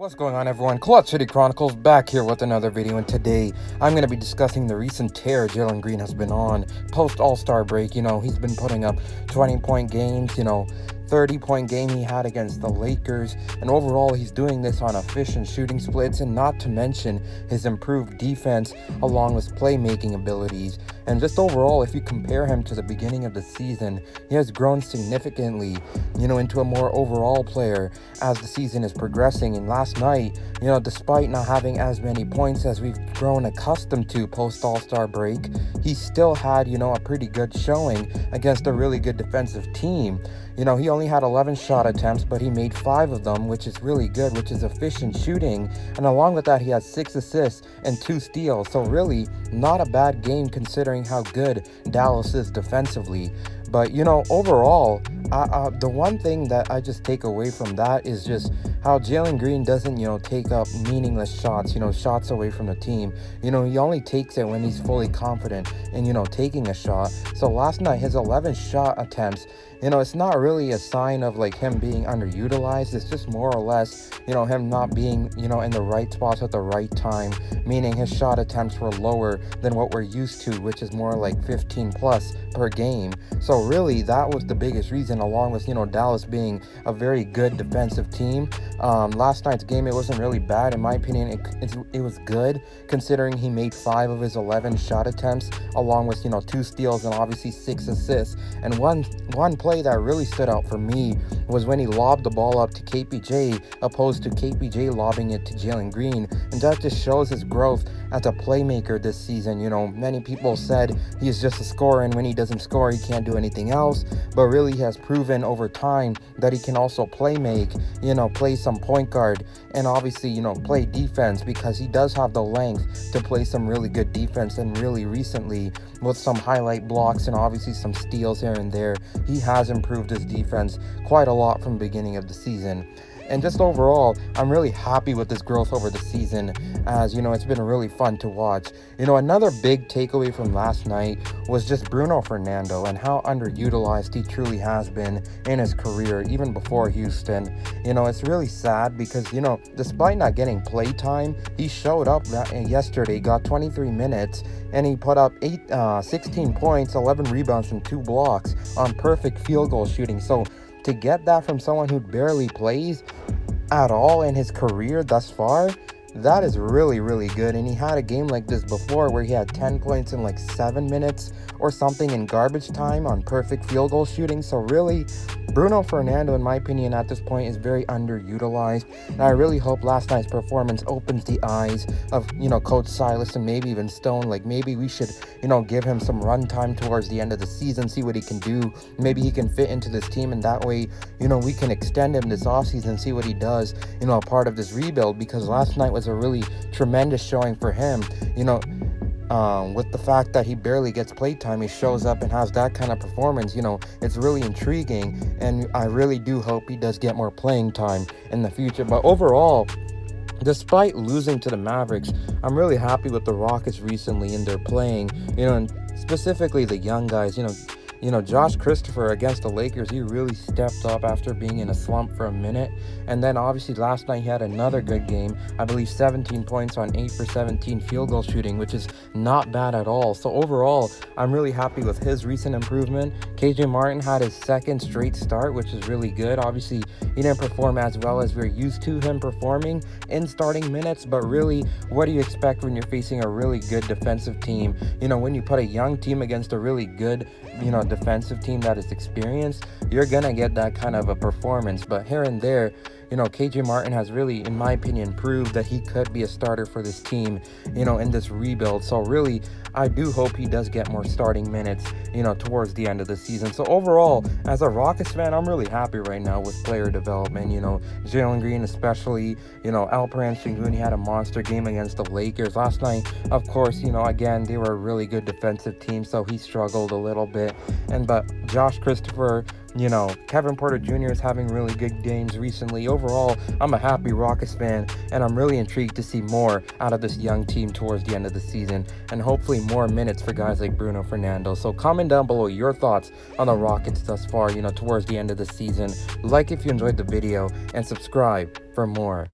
What's going on, everyone? Clutch City Chronicles back here with another video, and today I'm going to be discussing the recent tear Jalen Green has been on post All-Star break. He's been putting up 20-point games, 30-point game he had against the Lakers, and overall he's doing this on efficient shooting splits, and not to mention his improved defense along with playmaking abilities. And just overall, if you compare him to the beginning of the season, he has grown significantly, into a more overall player as the season is progressing. And last night, despite not having as many points as we've grown accustomed to post All-Star break, he still had, a pretty good showing against a really good defensive team. He only had 11 shot attempts, but he made 5 of them, which is really good, which is efficient shooting. And along with that, he had 6 assists and 2 steals. So really, not a bad game considering how good Dallas is defensively. But, overall, the one thing that I just take away from that is just how Jalen Green doesn't, take up meaningless shots, shots away from the team. He only takes it when he's fully confident in, taking a shot. So last night, his 11 shot attempts, it's not really a sign of like him being underutilized. It's just more or less, him not being, in the right spots at the right time, meaning his shot attempts were lower than what we're used to, which is more like 15 plus per game. So really, that was the biggest reason, along with, Dallas being a very good defensive team. Last night's game, it wasn't really bad. In my opinion, it was good, considering he made 5 of his 11 shot attempts, along with, 2 steals and obviously 6 assists. And one play that really stood out for me was when he lobbed the ball up to KPJ, opposed to KPJ lobbing it to Jalen Green. And that just shows his growth as a playmaker this season. Many people said he's just a scorer, and when he doesn't score, he can't do anything else. But really, he has proven over time that he can also play some point guard, and obviously, play defense, because he does have the length to play some really good defense. And really recently, with some highlight blocks and obviously some steals here and there, he has improved his defense quite a lot from the beginning of the season. And just overall, I'm really happy with this growth over the season, as it's been really fun to watch. Another big takeaway from last night was just Bruno Fernando and how underutilized he truly has been in his career, even before Houston. It's really sad because, despite not getting play time, he showed up yesterday, got 23 minutes, and he put up 16 points, 11 rebounds, and 2 blocks on perfect field goal shooting. So to get that from someone who barely plays at all in his career thus far, that is really, really good. And he had a game like this before where he had 10 points in like 7 minutes or something in garbage time on perfect field goal shooting. So really, Bruno Fernando, in my opinion, at this point is very underutilized. And I really hope last night's performance opens the eyes of, Coach Silas and maybe even Stone. Like, maybe we should, give him some run time towards the end of the season, see what he can do. Maybe he can fit into this team, and that way, we can extend him this offseason, see what he does, a part of this rebuild. Because last night was a really tremendous showing for him. With the fact that he barely gets playtime, he shows up and has that kind of performance. It's really intriguing, and I really do hope he does get more playing time in the future. But overall, despite losing to the Mavericks, I'm really happy with the Rockets recently in their playing, and specifically the young guys. Josh Christopher against the Lakers, he really stepped up after being in a slump for a minute. And then obviously last night he had another good game. I believe 17 points on 8 for 17 field goal shooting, which is not bad at all. So overall, I'm really happy with his recent improvement. KJ Martin had his 2nd straight start, which is really good. Obviously, he didn't perform as well as we're used to him performing in starting minutes. But really, what do you expect when you're facing a really good defensive team? When you put a young team against a really good, defensive team that is experienced, you're gonna get that kind of a performance. But here and there, KJ Martin has really, in my opinion, proved that he could be a starter for this team, in this rebuild. So really, I do hope he does get more starting minutes, towards the end of the season. So overall, as a Rockets fan, I'm really happy right now with player development. Jalen Green especially, Alperen Sengun, he had a monster game against the Lakers last night. Of course, again, they were a really good defensive team, so he struggled a little bit. But Josh Christopher, Kevin Porter Jr. is having really good games recently. Overall, I'm a happy Rockets fan, and I'm really intrigued to see more out of this young team towards the end of the season, and hopefully more minutes for guys like Bruno Fernando. So comment down below your thoughts on the Rockets thus far, towards the end of the season. Like if you enjoyed the video, and subscribe for more.